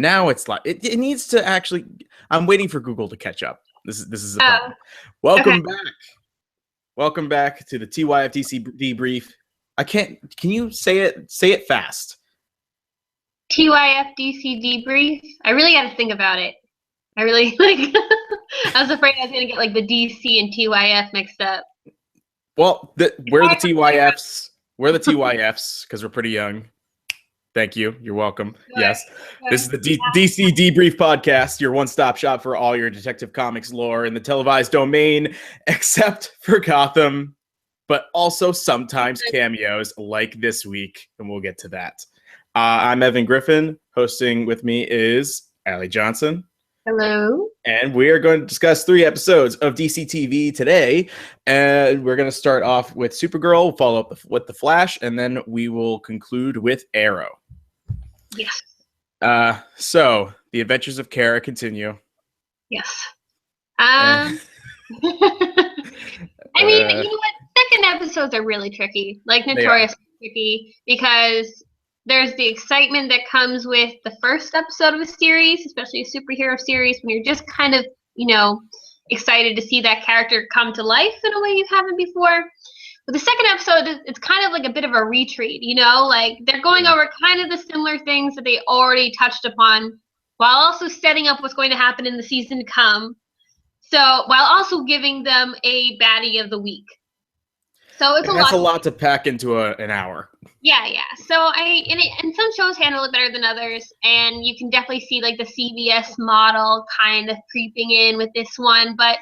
Now it's like it needs to actually. I'm waiting for Google to catch up. This is a problem. Welcome back to the TYF Debrief. I can't. Can you say it? Say it fast. TYF Debrief. I really got to think about it. I really like. I was afraid I was gonna get like the DC and TYF mixed up. Well, we're the TYFs. We're the TYFs because we're pretty young. Thank you. You're welcome. Sure. Yes. Sure. This is the DC Debrief podcast, your one-stop shop for all your Detective Comics lore in the televised domain, except for Gotham, but also sometimes cameos like this week, and we'll get to that. I'm Evan Griffin. Hosting with me is Allie Johnson. Hello. And we are going to discuss 3 episodes of DC TV today. And we're going to start off with Supergirl, we'll follow up with The Flash, and then we will conclude with Arrow. Yes. So, the adventures of Kara continue. Yes. I mean, you know what? Second episodes are really tricky. Like, notoriously tricky. Because there's the excitement that comes with the first episode of a series, especially a superhero series, when you're just kind of, excited to see that character come to life in a way you haven't before. But the second episode, it's kind of like a bit of a retreat, like they're going over kind of the similar things that they already touched upon, while also setting up what's going to happen in the season to come. So while also giving them a baddie of the week. So that's a lot to pack into an hour. Yeah. So and some shows handle it better than others, and you can definitely see like the CBS model kind of creeping in with this one. But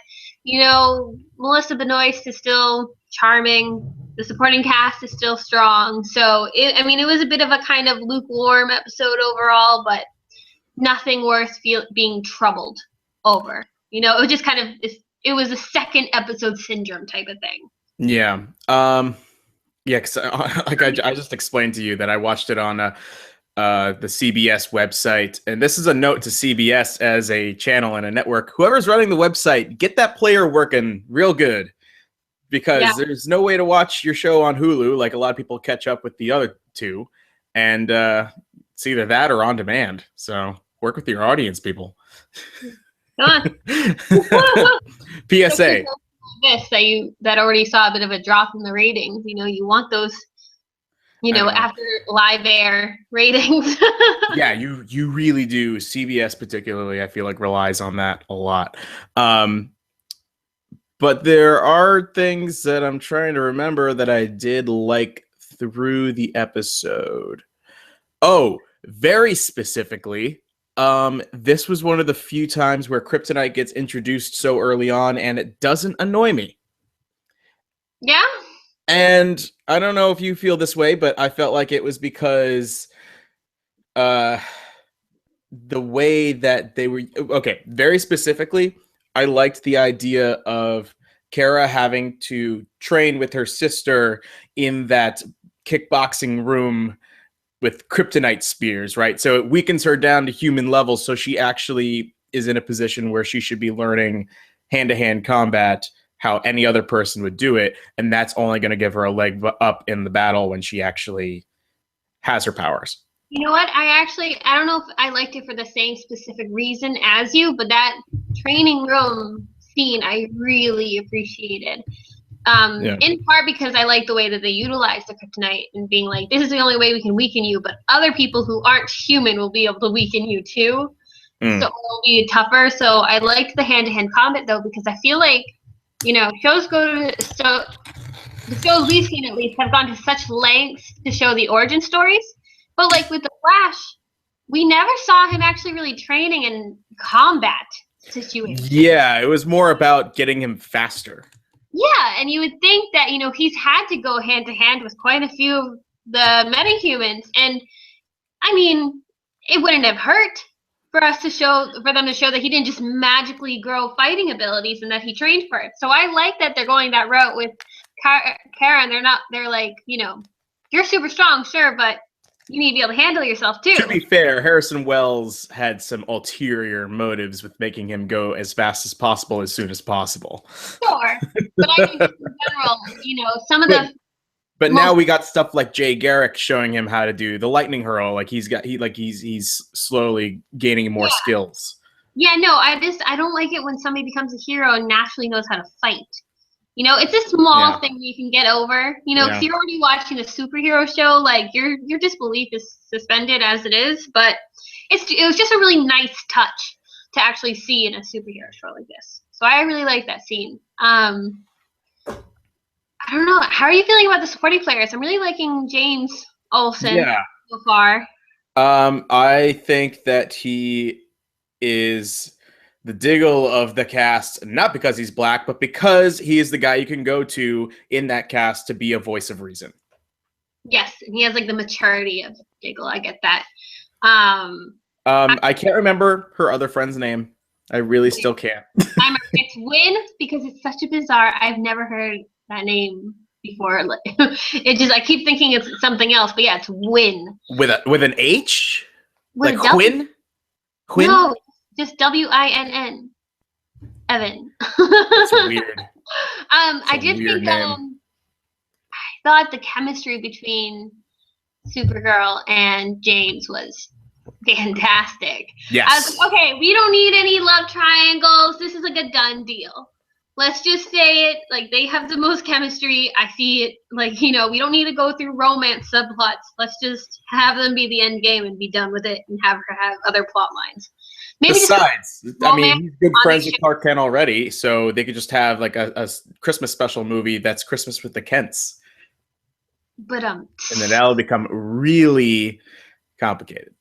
Melissa Benoist is still charming. The supporting cast is still strong. So it was a bit of a kind of lukewarm episode overall, but nothing worth being troubled over. It was just kind of it was a second episode syndrome type of thing. Yeah. Because I just explained to you that I watched it on the CBS website, and this is a note to CBS as a channel and a network. Whoever's running the website, get that player working real good, because there's no way to watch your show on Hulu like a lot of people catch up with the other two, and it's either that or on demand. So work with your audience, people. Come on. PSA. That already saw a bit of a drop in the ratings. You want those, after live air ratings. Yeah, you really do. CBS particularly, I feel like, relies on that a lot. But there are things that I'm trying to remember that I did like through the episode. Oh, very specifically, this was one of the few times where kryptonite gets introduced so early on, and it doesn't annoy me. Yeah. And I don't know if you feel this way, but I felt like it was because the way that they were... Okay, very specifically, I liked the idea of Kara having to train with her sister in that kickboxing room with kryptonite spears, right? So it weakens her down to human levels, so she actually is in a position where she should be learning hand-to-hand combat how any other person would do it, and that's only going to give her a leg up in the battle when she actually has her powers. You know what? I don't know if I liked it for the same specific reason as you, but that training room scene I really appreciated. In part because I like the way that they utilize the kryptonite and being like, this is the only way we can weaken you, but other people who aren't human will be able to weaken you too. So it'll be tougher. So I liked the hand-to-hand combat though, because I feel like, the shows we've seen at least have gone to such lengths to show the origin stories. But like with the Flash, we never saw him actually really training in combat situations. Yeah, it was more about getting him faster. Yeah, and you would think that, he's had to go hand-to-hand with quite a few of the metahumans. And, it wouldn't have hurt for them to show that he didn't just magically grow fighting abilities and that he trained for it. So I like that they're going that route with Kara, and they're like, you're super strong, sure, but you need to be able to handle yourself, too. To be fair, Harrison Wells had some ulterior motives with making him go as fast as soon as possible. Sure. But I think in general, some of the But now we got stuff like Jay Garrick showing him how to do the lightning hurl. Like he's slowly gaining more skills. Yeah, no, I don't like it when somebody becomes a hero and naturally knows how to fight. You know, it's a small thing you can get over. You know, because you're already watching a superhero show, like your disbelief is suspended as it is. But it was just a really nice touch to actually see in a superhero show like this. So I really like that scene. I don't know. How are you feeling about the supporting players? I'm really liking James Olsen so far. I think that he is the Diggle of the cast, not because he's black, but because he is the guy you can go to in that cast to be a voice of reason. Yes, and he has like the maturity of Diggle. I get that. I can't remember her other friend's name. I really still can't. It's Win because it's such a bizarre. I've never heard that name before. It just I keep thinking it's something else, but yeah, it's Win with an H, with like Quinn. Quinn? No, just Winn. Evan. That's weird. I did think I thought the chemistry between Supergirl and James was fantastic. Yes. I was like, okay, we don't need any love triangles. This is like a done deal. Let's just say it. Like, they have the most chemistry. I see it. Like, you know, we don't need to go through romance subplots. Let's just have them be the end game and be done with it and have her have other plot lines. Maybe besides, I mean, he's good friends with Clark Kent already, so they could just have like a Christmas special movie that's Christmas with the Kents. But and then that'll become really complicated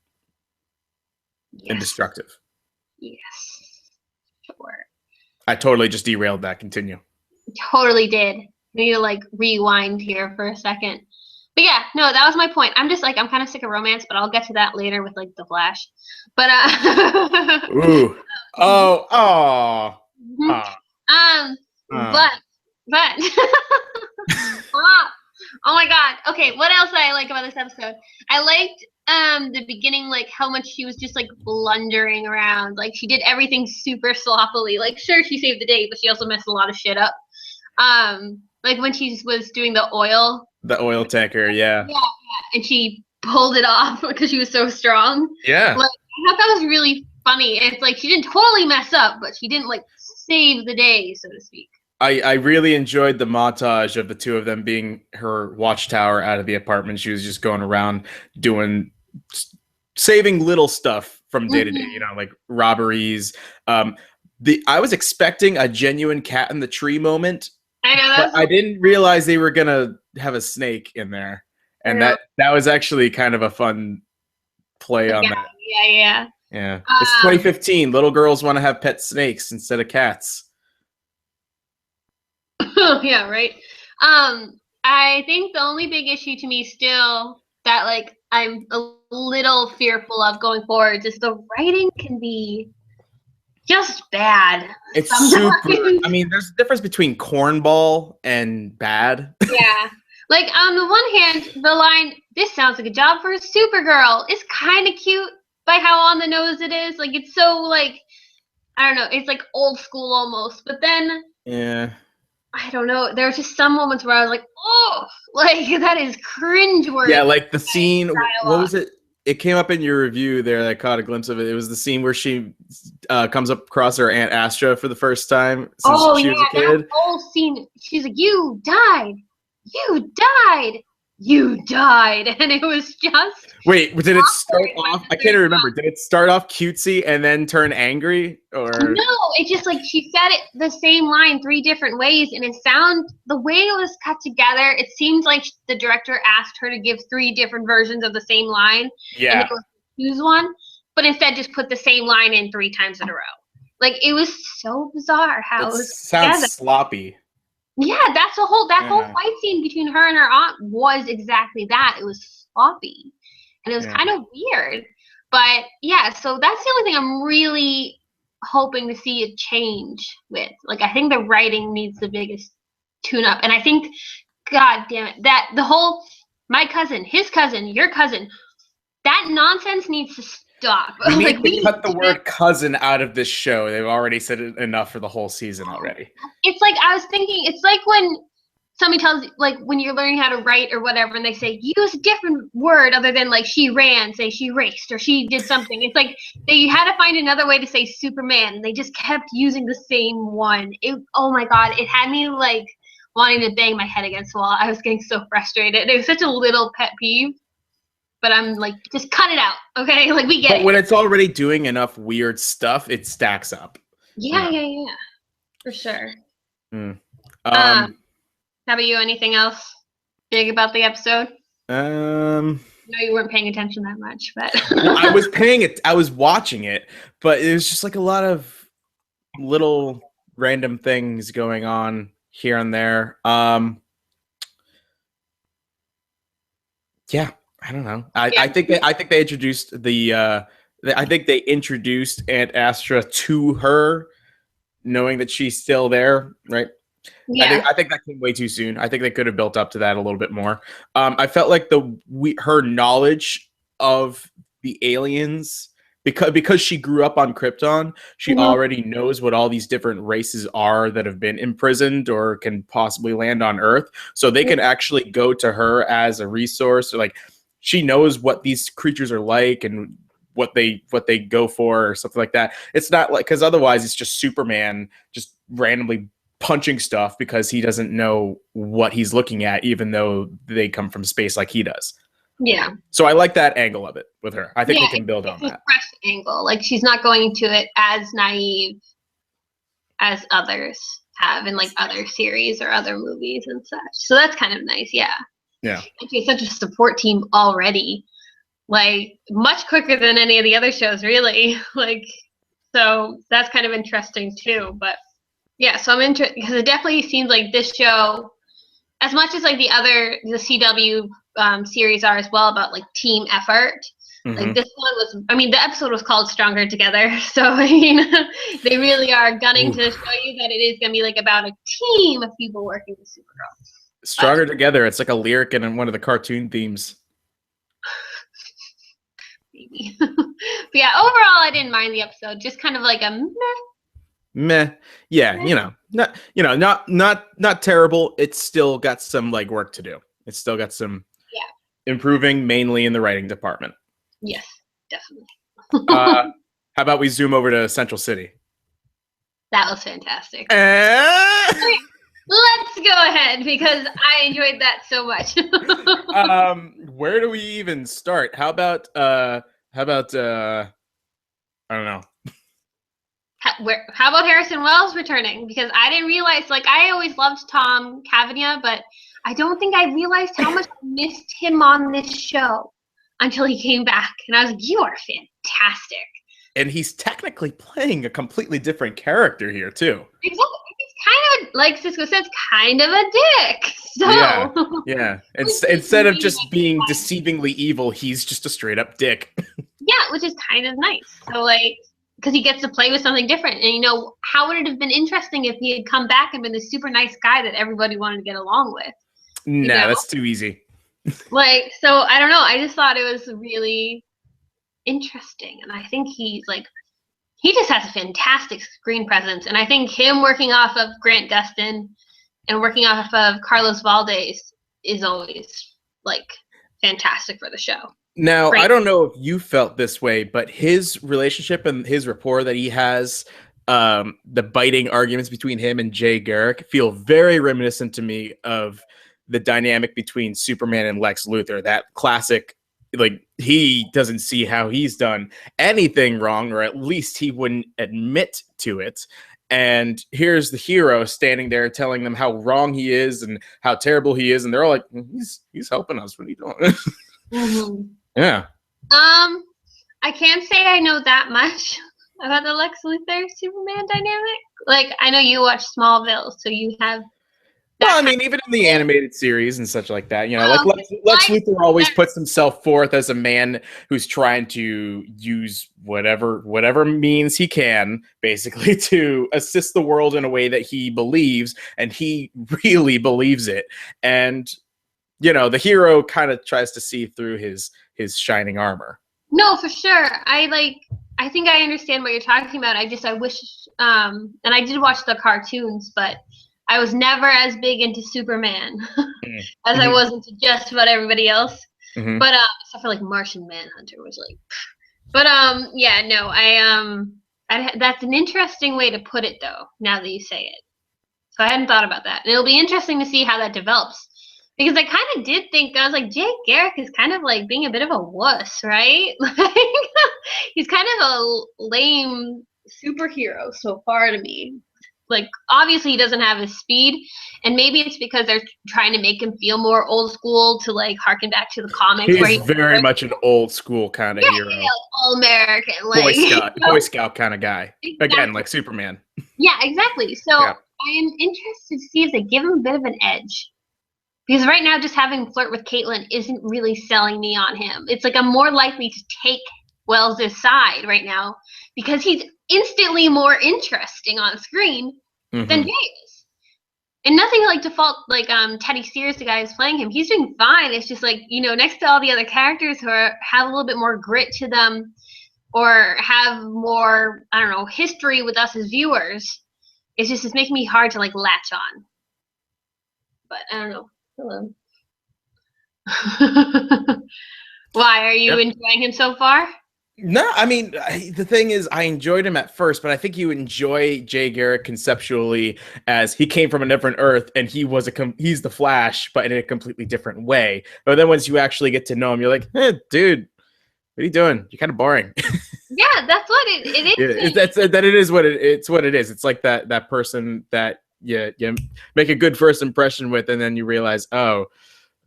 and destructive. Yes. Sure. I totally just derailed that. Continue. Totally did. We need to like rewind here for a second. But yeah, no, that was my point. I'm just like, I'm kind of sick of romance, but I'll get to that later with like The Flash. But ooh. Oh. But oh my god. Okay, what else did I like about this episode? I liked the beginning, like how much she was just like blundering around. Like she did everything super sloppily. Like sure she saved the day, but she also messed a lot of shit up. Like when she was doing the oil tanker, yeah, and she pulled it off because she was so strong. Yeah. Like I thought that was really funny. It's like she didn't totally mess up, but she didn't like save the day, so to speak. I really enjoyed the montage of the two of them being her watchtower out of the apartment. She was just going around saving little stuff from day to day, you know, like robberies. I was expecting a genuine cat in the tree moment. I know but I didn't realize they were gonna have a snake in there, and that was actually kind of a fun play on that. Yeah. It's 2015. Little girls want to have pet snakes instead of cats. Yeah, right. I think the only big issue to me still that like I'm a little fearful of going forward is the writing can be just bad. It's super. I mean, there's a difference between cornball and bad. Yeah. Like on the one hand, the line, "This sounds like a job for a Supergirl," is kind of cute by how on the nose it is. Like it's so like, I don't know, it's like old school almost. But then, yeah, I don't know. There were just some moments where I was like, oh, like that is cringeworthy. Yeah, like the scene. What was it? It came up in your review there. I caught a glimpse of it. It was the scene where she comes up across her Aunt Astra for the first time since she was a kid. That whole scene. She's like, "You died. You died. You died," and it was just. Wait, did it start off? I can't remember. Did it start off cutesy and then turn angry, or no? It just like she said it the same line 3 different ways, and the way it was cut together. It seems like the director asked her to give 3 different versions of the same line. Yeah. And choose one, but instead just put the same line in 3 times in a row. Like it was so bizarre how it was. Sounds sloppy. Yeah, that's whole fight scene between her and her aunt was exactly that. It was sloppy. And it was kind of weird. But yeah, so that's the only thing I'm really hoping to see a change with. Like I think the writing needs the biggest tune up. And I think, god damn it, that the whole my cousin, his cousin, your cousin, that nonsense needs to stop. We need to cut the word cousin out of this show. They've already said it enough for the whole season already. It's like I was thinking, it's like when somebody tells, like, when you're learning how to write or whatever, and they say, use a different word other than, like, she ran, say she raced, or she did something. It's like they had to find another way to say Superman. They just kept using the same one. Oh my God, it had me, like, wanting to bang my head against the wall. I was getting so frustrated. It was such a little pet peeve. But I'm like, just cut it out, okay? Like, we get it. But when it's already doing enough weird stuff, it stacks up. Yeah, yeah. For sure. How about you? Anything else big about the episode? I know you weren't paying attention that much, but well, I was paying it. I was watching it, but it was just like a lot of little random things going on here and there. Yeah, I don't know. I think they introduced I think they introduced Aunt Astra to her, knowing that she's still there, right? Yeah. I think that came way too soon. I think they could have built up to that a little bit more. I felt like her knowledge of the aliens, because she grew up on Krypton, she already knows what all these different races are that have been imprisoned or can possibly land on Earth. So they can actually go to her as a resource. Like, she knows what these creatures are like and what they go for or something like that. It's not like, because otherwise it's just Superman just randomly punching stuff because he doesn't know what he's looking at, even though they come from space like he does. Yeah. So I like that angle of it with her. I think we can build on that. It's a fresh angle. Like, she's not going into it as naive as others have in, like, other series or other movies and such. So that's kind of nice. Yeah. Yeah. And she's such a support team already. Like, much quicker than any of the other shows, really. Like, so that's kind of interesting too. But yeah, so I'm interested because it definitely seems like this show, as much as like the CW series are as well, about like team effort. Like, this one was, I mean, the episode was called Stronger Together. So, I mean, they really are gunning to show you that it is going to be like about a team of people working with Supergirl. Stronger Together. It's like a lyric in one of the cartoon themes. Maybe. But yeah, overall, I didn't mind the episode. Just kind of like a meh. Yeah, not terrible. It's still got some like work to do. It's still got some improving, mainly in the writing department. Yes, definitely. How about we zoom over to Central City? That was fantastic. Let's go ahead because I enjoyed that so much. Where do we even start? How about I don't know. How about Harrison Wells returning? Because I didn't realize, like, I always loved Tom Cavanaugh, but I don't think I realized how much I missed him on this show until he came back. And I was like, you are fantastic. And he's technically playing a completely different character here, too. Exactly. He's kind of, like Cisco says, kind of a dick. So yeah. Instead of just being deceivingly evil, he's just a straight up dick. Yeah, which is kind of nice. So, like, because he gets to play with something different. And, how would it have been interesting if he had come back and been the super nice guy that everybody wanted to get along with? Nah, that's too easy. Like, so, I don't know. I just thought it was really interesting. And I think he just has a fantastic screen presence. And I think him working off of Grant Gustin and working off of Carlos Valdez is always, like, fantastic for the show. Now, I don't know if you felt this way, but his relationship and his rapport that he has, the biting arguments between him and Jay Garrick feel very reminiscent to me of the dynamic between Superman and Lex Luthor. That classic, like, he doesn't see how he's done anything wrong, or at least he wouldn't admit to it. And here's the hero standing there telling them how wrong he is and how terrible he is. And they're all like, he's helping us. What are you doing? Yeah. I can't say I know that much about the Lex Luthor Superman dynamic. Like, I know you watch Smallville, so you have. Well, I mean, even in the animated series and such like that, like Lex Luthor always puts himself forth as a man who's trying to use whatever means he can, basically, to assist the world in a way that he believes, and he really believes it. And the hero kind of tries to see through his shining armor. No, for sure. I think I understand what you're talking about. I wish, and I did watch the cartoons, but I was never as big into Superman as I Mm-hmm. was into just about everybody else. Mm-hmm. But except for like Martian Manhunter was like. But yeah, no, that's an interesting way to put it though. Now that you say it, so I hadn't thought about that, and it'll be interesting to see how that develops. Because I kind of did think, I was like, Jay Garrick is kind of like being a bit of a wuss, right? Like, he's kind of a lame superhero so far to me. Like, obviously he doesn't have his speed, and maybe it's because they're trying to make him feel more old school to like harken back to the comics. He's very much an old school kind of hero. Yeah, all American, like Boy Scout kind of guy. Exactly. Again, like Superman. Yeah, exactly. So I am interested to see if they give him a bit of an edge. Because right now, just having him flirt with Caitlin isn't really selling me on him. It's like I'm more likely to take Wells' side right now because he's instantly more interesting on screen than Jay is. And nothing like default, like Teddy Sears, the guy who's playing him, he's doing fine. It's just like, next to all the other characters who have a little bit more grit to them or have more, I don't know, history with us as viewers. It's making me hard to like latch on. But I don't know. Hello. Why are you enjoying him so far? No, I mean, the thing is, I enjoyed him at first, but I think you enjoy Jay Garrick conceptually as he came from a different Earth and he's the Flash, but in a completely different way. But then once you actually get to know him, you're like, hey, dude, what are you doing? You're kind of boring. Yeah, that's what it is. It's what it is. It's like that person that you make a good first impression with, and then you realize, oh,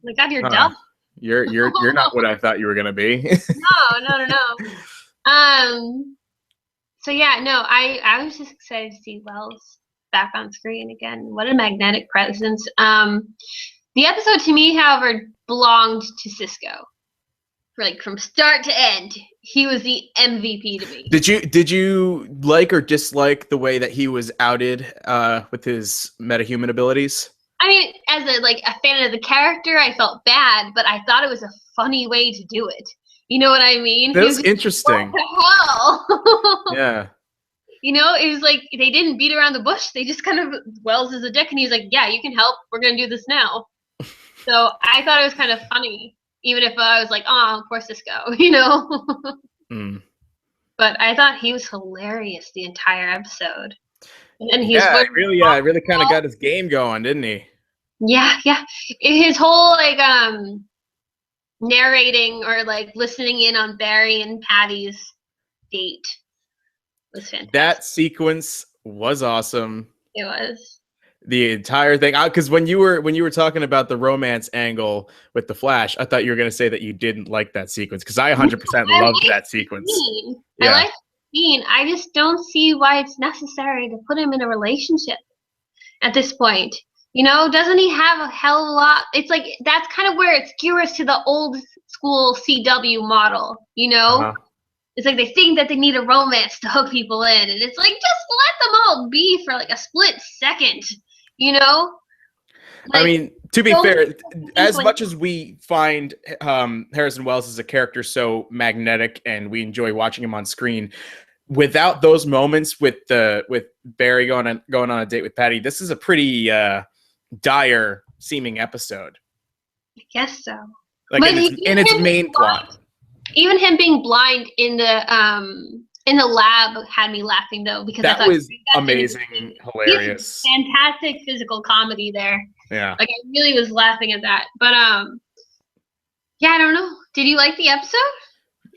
my God, you're dumb. You're not what I thought you were gonna be. No. So yeah, no, I was just excited to see Wells back on screen again. What a magnetic presence. The episode to me, however, belonged to Cisco. Like from start to end, he was the MVP to me. Did you like or dislike the way that he was outed with his metahuman abilities? I mean, as a fan of the character, I felt bad, but I thought it was a funny way to do it. You know what I mean? That was interesting. What the hell? Yeah. It was like they didn't beat around the bush. They just kind of, Wells is a dick, and he's like, yeah, you can help. We're going to do this now. So I thought it was kind of funny, even if I was like, oh, poor Cisco, But I thought he was hilarious the entire episode. And then he really kind of got his game going, didn't he? Yeah. His whole narrating or listening in on Barry and Patty's date was fantastic. That sequence was awesome. It was. The entire thing, because when you were talking about the romance angle with the Flash, I thought you were going to say that you didn't like that sequence because I 100% loved that sequence. I like the scene. I just don't see why it's necessary to put him in a relationship at this point. Doesn't he have a hell of a lot? It's like that's kind of where it skewers to the old school CW model. It's like they think that they need a romance to hook people in, and it's like just let them all be for like a split second. I mean, to be fair, as much as we find Harrison Wells as a character so magnetic and we enjoy watching him on screen, without those moments with Barry going on a date with Patty, this is a pretty dire seeming episode. I guess so. Like in its main plot. Even him being blind in the lab had me laughing though because that was amazing, hilarious, fantastic physical comedy there. Yeah, I really was laughing at that. But yeah, I don't know. Did you like the episode?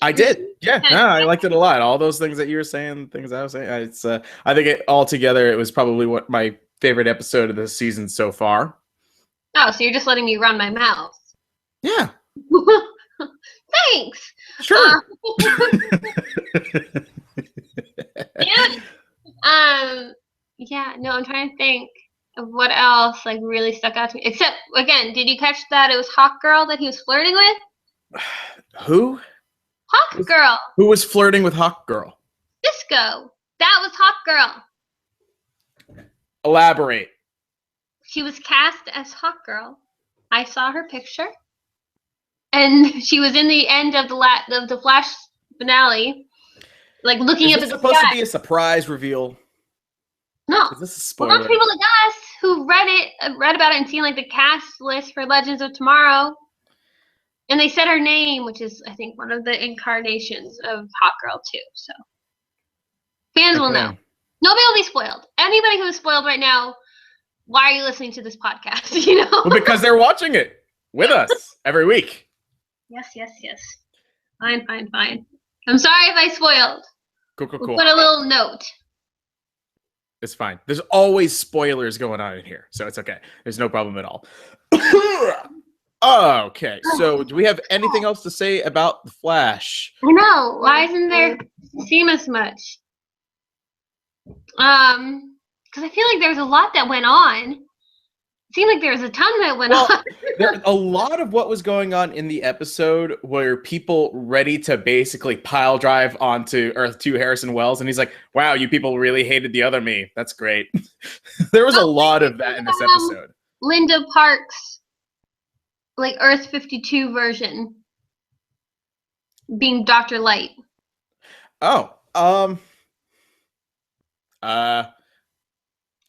I did. Yeah, no, I liked it a lot. All those things that you were saying, things I was saying. It's I think altogether it was probably what my favorite episode of the season so far. Oh, so you're just letting me run my mouth? Yeah. Thanks. Sure. Yeah. No, I'm trying to think of what else really stuck out to me. Except, again, did you catch that it was Hawk Girl that he was flirting with? Who? Hawk Girl. Who was flirting with Hawk Girl? Cisco. That was Hawk Girl. Elaborate. She was cast as Hawk Girl. I saw her picture. And she was in the end of the Flash finale, looking up at the sky. Is this supposed to be a surprise reveal? No. Is this a spoiler? Well, not people like us who read about it and seen like the cast list for Legends of Tomorrow, and they said her name, which is I think one of the incarnations of Hawkgirl too. So fans will know. Nobody will be spoiled. Anybody who is spoiled right now, why are you listening to this podcast? You know, well, because they're watching it with us every week. Yes. Fine. I'm sorry if I spoiled. Cool. We'll put a little note. It's fine. There's always spoilers going on in here, so it's okay. There's no problem at all. Okay, so do we have anything else to say about The Flash? I know. Why isn't there seem as much? Because I feel like there's a lot that went on. It seemed like there was a ton that went on. A lot of what was going on in the episode were people ready to basically pile drive onto Earth 2 Harrison Wells, and he's like, wow, you people really hated the other me. That's great. There was a lot of that in this episode. Linda Park's, like, Earth 52 version being Dr. Light. Oh,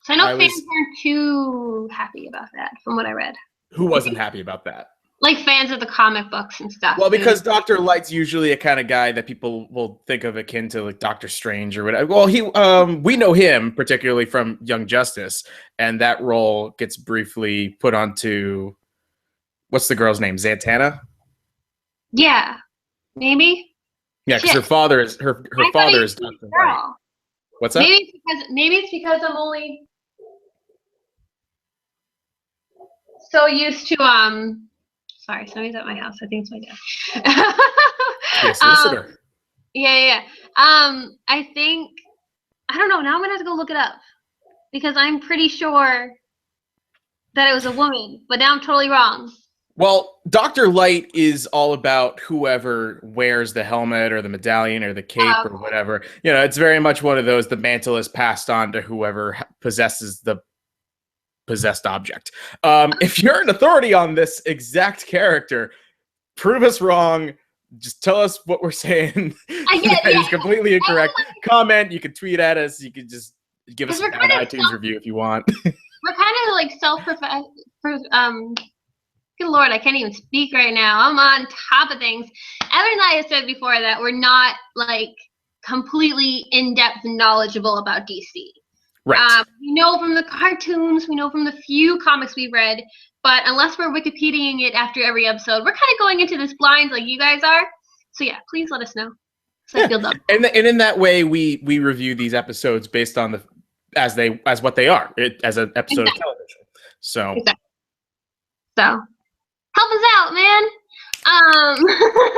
So I know fans aren't too happy about that, from what I read. Who wasn't happy about that? Like fans of the comic books and stuff. Well, because Dr. Light's usually a kind of guy that people will think of akin to like Doctor Strange or whatever. Well, we know him particularly from Young Justice, and that role gets briefly put onto what's the girl's name? Zatanna? Yeah, maybe. Yeah, because her father is her father is Dr. Light. What's that? Maybe it's because I'm only so used to sorry, somebody's at my house. I think it's my dad. Yes, solicitor. Yeah. I think I don't know. Now I'm gonna have to go look it up because I'm pretty sure that it was a woman, but now I'm totally wrong. Well, Dr. Light is all about whoever wears the helmet or the medallion or the cape or whatever. You know, it's very much one of those, the mantle is passed on to whoever possesses the possessed object. If you're an authority on this exact character, prove us wrong. Just tell us what we're saying. It's completely incorrect. Comment, you can tweet at us. You can just give us an iTunes review if you want. We're kind of like good Lord, I can't even speak right now. I'm on top of things. Evan and I have said before that we're not like completely in-depth knowledgeable about DC. Right. We know from the cartoons, we know from the few comics we've read, but unless we're Wikipediaing it after every episode, we're kind of going into this blind like you guys are. So yeah, please let us know. So I feel dumb. And in that way, we review these episodes based on as what they are, as an episode of television. So. So. Help us out, man.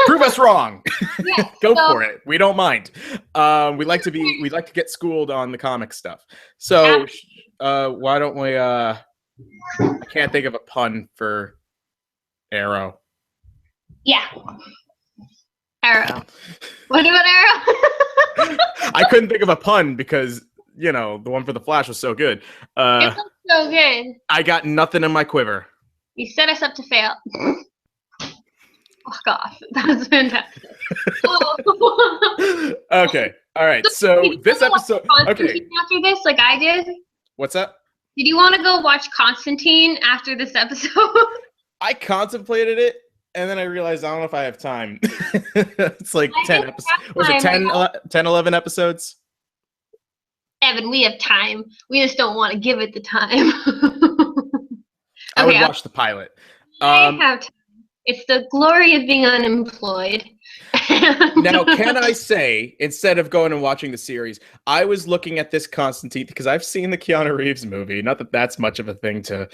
Prove us wrong. Yeah, Go for it. We don't mind. We like to get schooled on the comic stuff. So why don't we I can't think of a pun for Arrow. Yeah. Arrow. What about Arrow? I couldn't think of a pun because, you know, the one for the Flash was so good. It was so good. I got nothing in my quiver. You set us up to fail. Fuck off. That was fantastic. Okay. All right. So this episode. Okay. After this, like I did. What's that? Did you want to go watch Constantine after this episode? I contemplated it, and then I realized I don't know if I have time. It's like 10 episodes. Was it 10, 11 episodes? Evan, we have time. We just don't want to give it the time. I would watch the pilot. I have time. It's the glory of being unemployed. Now, can I say, instead of going and watching the series, I was looking at this Constantine because I've seen the Keanu Reeves movie. Not that that's much of a thing to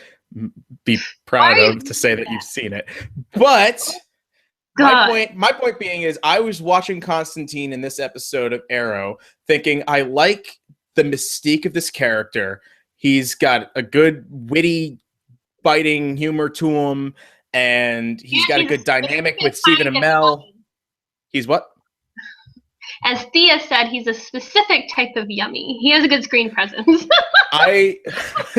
be proud of, to say that you've seen it. But my point being is I was watching Constantine in this episode of Arrow thinking I like the mystique of this character. He's got a good, witty, biting humor to him, and he's got a good dynamic with Stephen Amell. He's what? As Thea said, he's a specific type of yummy. He has a good screen presence. I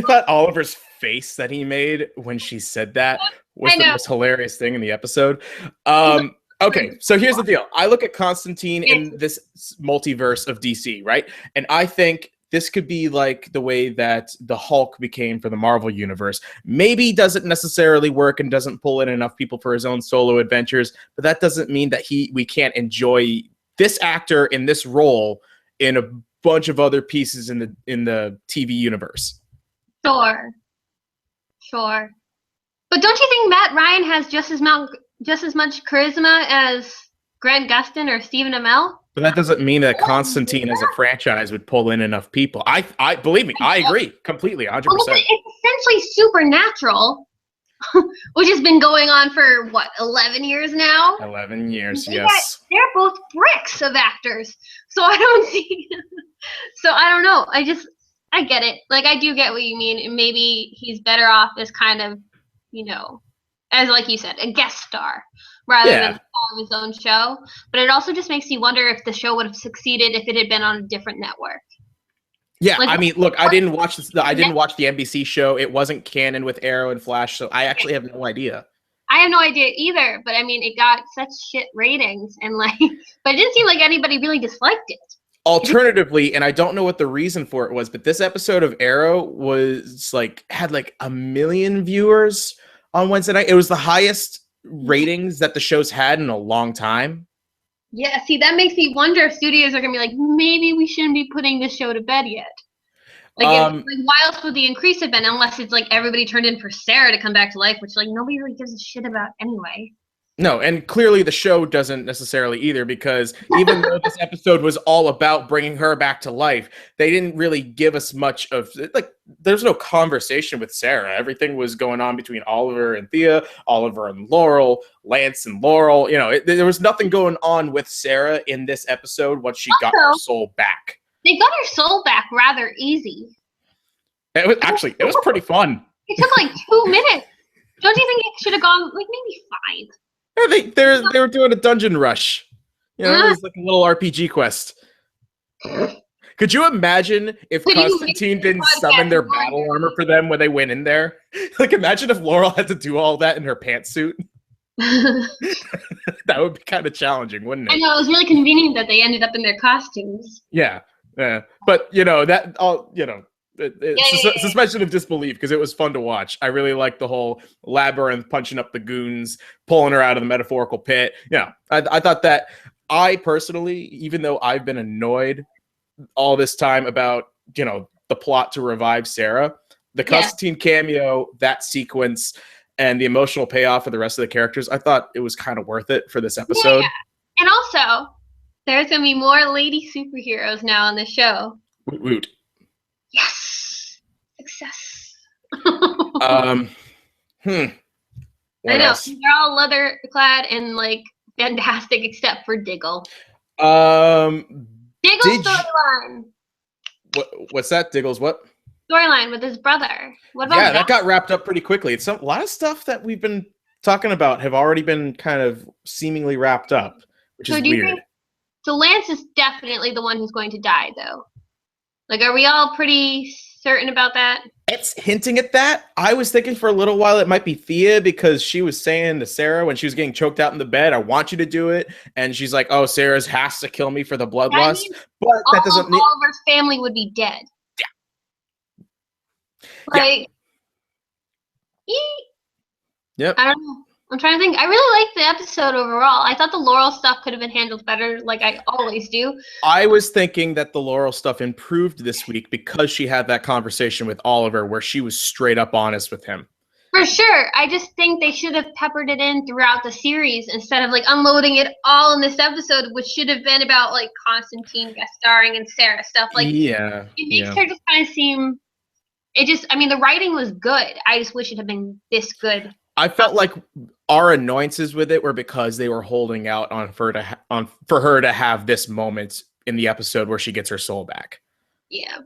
thought Oliver's face that he made when she said that was the most hilarious thing in the episode. Okay, so here's the deal. I look at Constantine in this multiverse of DC, right? And I think this could be like the way that the Hulk became for the Marvel Universe. Maybe doesn't necessarily work and doesn't pull in enough people for his own solo adventures, but that doesn't mean that we can't enjoy this actor in this role in a bunch of other pieces in the TV universe. Sure. But don't you think Matt Ryan has just as much charisma as Grant Gustin or Stephen Amell? But that doesn't mean that Constantine as a franchise would pull in enough people. I believe me, I agree completely, 100%. Well, it's essentially Supernatural, which has been going on for, 11 years now? 11 years, yes. They're both bricks of actors. So I don't see... So I don't know. I get it. Like, I do get what you mean. And maybe he's better off as kind of, as like you said, a guest star rather than his own show. But it also just makes you wonder if the show would have succeeded if it had been on a different network. Yeah, I mean, look, I didn't watch the NBC show. It wasn't canon with Arrow and Flash, so I actually have no idea. I have no idea either, but I mean, it got such shit ratings, and but it didn't seem like anybody really disliked it. Alternatively, and I don't know what the reason for it was, but this episode of Arrow had 1 million viewers on Wednesday night. It was the highest ratings that the show's had in a long time. Yeah, see, that makes me wonder if studios are gonna be like, maybe we shouldn't be putting this show to bed yet. Why else would the increase have been, unless it's everybody turned in for Sarah to come back to life, which nobody really gives a shit about anyway. No, and clearly the show doesn't necessarily either, because even though this episode was all about bringing her back to life, they didn't really give us much of, there's no conversation with Sarah. Everything was going on between Oliver and Thea, Oliver and Laurel, Lance and Laurel. There was nothing going on with Sarah in this episode once she got her soul back. They got her soul back rather easy. It was pretty fun. It took 2 minutes. Don't you think it should have gone maybe 5? They were doing a dungeon rush. It was like a little RPG quest. Could you imagine if Constantine didn't summon their battle armor for them when they went in there? Imagine if Laurel had to do all that in her pantsuit. That would be kind of challenging, wouldn't it? I know, it was really convenient that they ended up in their costumes. Yeah. But suspension of disbelief, because it was fun to watch. I really liked the whole labyrinth, punching up the goons, pulling her out of the metaphorical pit. I thought that I personally, even though I've been annoyed all this time about the plot to revive Sarah, the Constantine cameo, that sequence, and the emotional payoff for the rest of the characters, I thought it was kind of worth it for this episode. Yeah. And also, there's gonna be more lady superheroes now on the show. Woot woot. Yes. Success. What I know. else? They're all leather clad and fantastic except for Diggle. Diggle's storyline. What's that? Diggle's what? Storyline with his brother. What about that got wrapped up pretty quickly. It's a lot of stuff that we've been talking about have already been kind of seemingly wrapped up, which is weird. So Lance is definitely the one who's going to die, though. Are we all pretty certain about that? It's hinting at that. I was thinking for a little while it might be Thea, because she was saying to Sarah when she was getting choked out in the bed, I want you to do it. And she's like, oh, Sarah's has to kill me for the bloodlust. But that doesn't mean Oliver's family would be dead. Yep. I don't know. I'm trying to think. I really liked the episode overall. I thought the Laurel stuff could have been handled better, like I always do. I was thinking that the Laurel stuff improved this week because she had that conversation with Oliver where she was straight up honest with him. For sure. I just think they should have peppered it in throughout the series instead of unloading it all in this episode, which should have been about Constantine guest starring and Sarah stuff. It makes her just kind of seem. The writing was good. I just wish it had been this good. I felt like our annoyances with it were because they were holding out for her to have this moment in the episode where she gets her soul back. Yeah.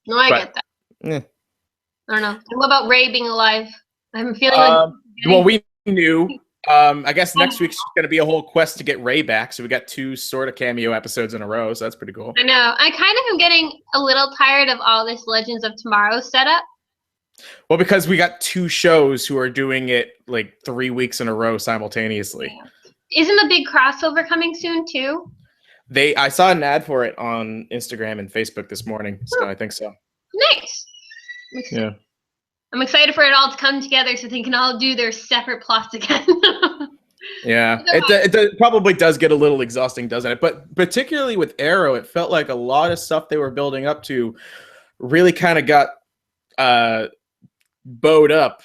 No, I get that. I don't know. What about Ray being alive? I'm feeling well, we knew. I guess next week's going to be a whole quest to get Ray back, so we got 2 sort of cameo episodes in a row, so that's pretty cool. I know. I kind of am getting a little tired of all this Legends of Tomorrow setup. Well, because we got 2 shows who are doing it 3 weeks in a row simultaneously. Yeah. Isn't the big crossover coming soon too? I saw an ad for it on Instagram and Facebook this morning, so I think so. Nice. Yeah. I'm excited for it all to come together so they can all do their separate plots again. Yeah, it probably does get a little exhausting, doesn't it? But particularly with Arrow, it felt like a lot of stuff they were building up to really kind of got bowed up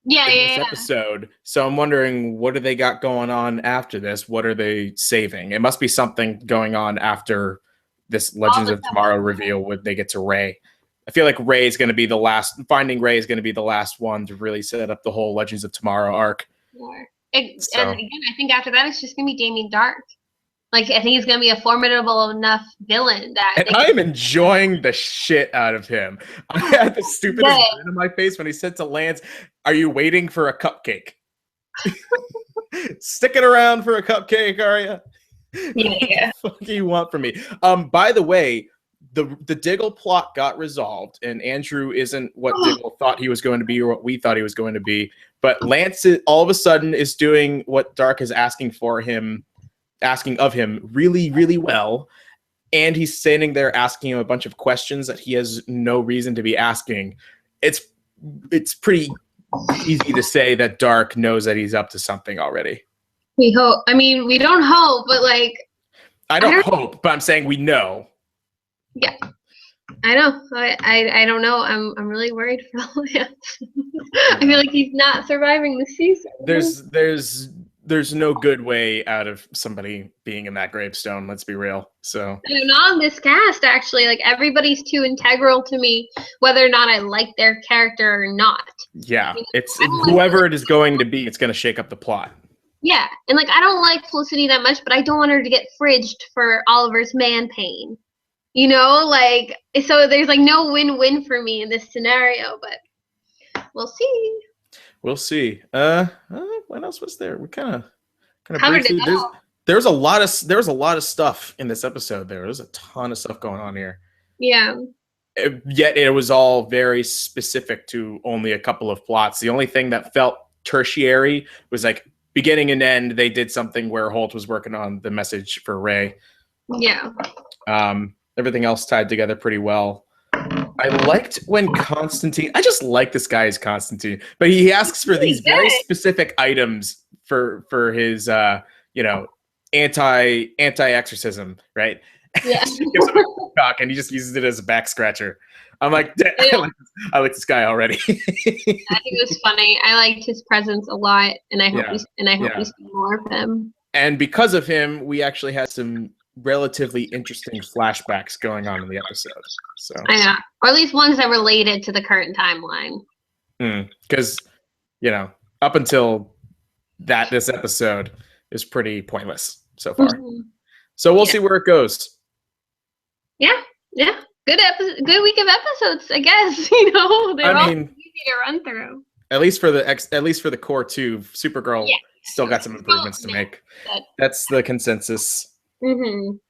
in this episode. So I'm wondering, what do they got going on after this? What are they saving? It must be something going on after this Legends of Tomorrow reveal when they get to Ray. I feel like Ray is going to be the last. Finding Ray is going to be the last one to really set up the whole Legends of Tomorrow arc. And again, I think after that, it's just going to be Damien Dark. Like, I think he's going to be a formidable enough villain that. And I am enjoying the shit out of him. I had the stupidest grin on my face when he said to Lance, "Are you waiting for a cupcake? Sticking around for a cupcake, are you? Yeah. What the fuck do you want from me?" By the way, the Diggle plot got resolved, and Andrew isn't what Diggle thought he was going to be or what we thought he was going to be. But Lance all of a sudden is doing what Dark is asking of him really, really well. And he's standing there asking him a bunch of questions that he has no reason to be asking. It's pretty easy to say that Dark knows that he's up to something already. We hope. I mean, we don't hope, but like. I don't hope, but I'm saying we know. Yeah. I know. I don't know. I'm really worried for Lance. I feel like he's not surviving the season. There's no good way out of somebody being in that gravestone. Let's be real. So not on this cast, actually. Like, everybody's too integral to me, whether or not I like their character or not. Yeah, it's whoever it is going to be. It's going to shake up the plot. Yeah, and like, I don't like Felicity that much, but I don't want her to get fridged for Oliver's man pain. You know, like, so there's like no win-win for me in this scenario, but we'll see. We'll see. What else was there? We kind of briefly. There's a lot of stuff in this episode. There's a ton of stuff going on here. Yeah. Yet it was all very specific to only a couple of plots. The only thing that felt tertiary was like beginning and end. They did something where Holt was working on the message for Ray. Yeah. Everything else tied together pretty well. I liked when Constantine. I just like this guy as Constantine, but he asks for these very specific items for his anti-exorcism, right? Yeah. He gives him a cock and he just uses it as a back scratcher. I'm like, I like this guy already. I think it was funny. I liked his presence a lot, and I hope we see more of him. And because of him, we actually had some relatively interesting flashbacks going on in the episode. So I know, or at least ones that related to the current timeline. Because up until this episode is pretty pointless so far. So we'll see where it goes. Yeah. Good week of episodes, I guess. They're all easy to run through. At least for the core two, Supergirl still got some improvements to make. That's the consensus. Do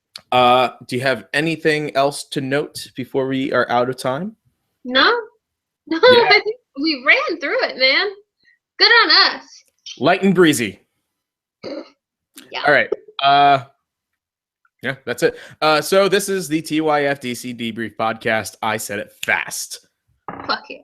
you have anything else to note before we are out of time? No. I think we ran through it, man. Good on us. Light and breezy. Yeah. All right. Yeah, that's it. So this is the TYF DC Debrief podcast. I said it fast. Fuck yeah.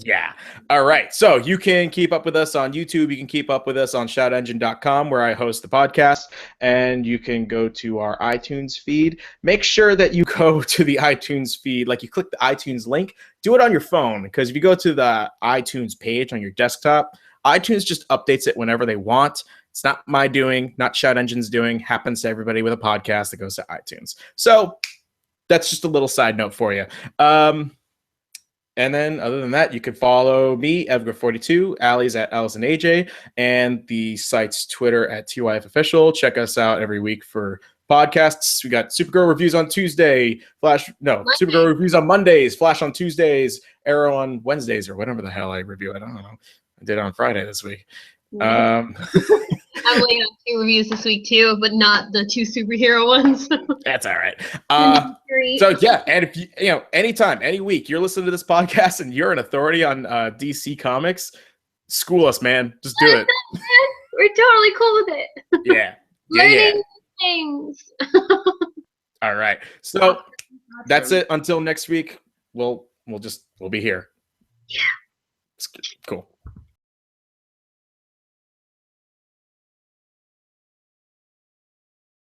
Yeah. All right. So you can keep up with us on YouTube. You can keep up with us on shoutengine.com, where I host the podcast. And you can go to our iTunes feed. Make sure that you go to the iTunes feed. Like, you click the iTunes link. Do it on your phone. Because if you go to the iTunes page on your desktop, iTunes just updates it whenever they want. It's not my doing, not Shout Engine's doing. Happens to everybody with a podcast that goes to iTunes. So that's just a little side note for you. And then other than that, you can follow me, Evgar42, Allie's at Allison AJ, and the site's Twitter at TYF Official. Check us out every week for podcasts. We got Supergirl reviews on Tuesday, Supergirl reviews on Mondays, Flash on Tuesdays, Arrow on Wednesdays, or whatever the hell I review. I don't know. I did it on Friday this week. I'm waiting on 2 reviews this week too, but not the 2 superhero ones. That's all right. So yeah, and if you anytime, any week you're listening to this podcast and you're an authority on DC Comics, school us, man. Just do it. We're totally cool with it. Yeah. Learning things. All right. So that's it. Until next week, we'll be here. Yeah. Cool.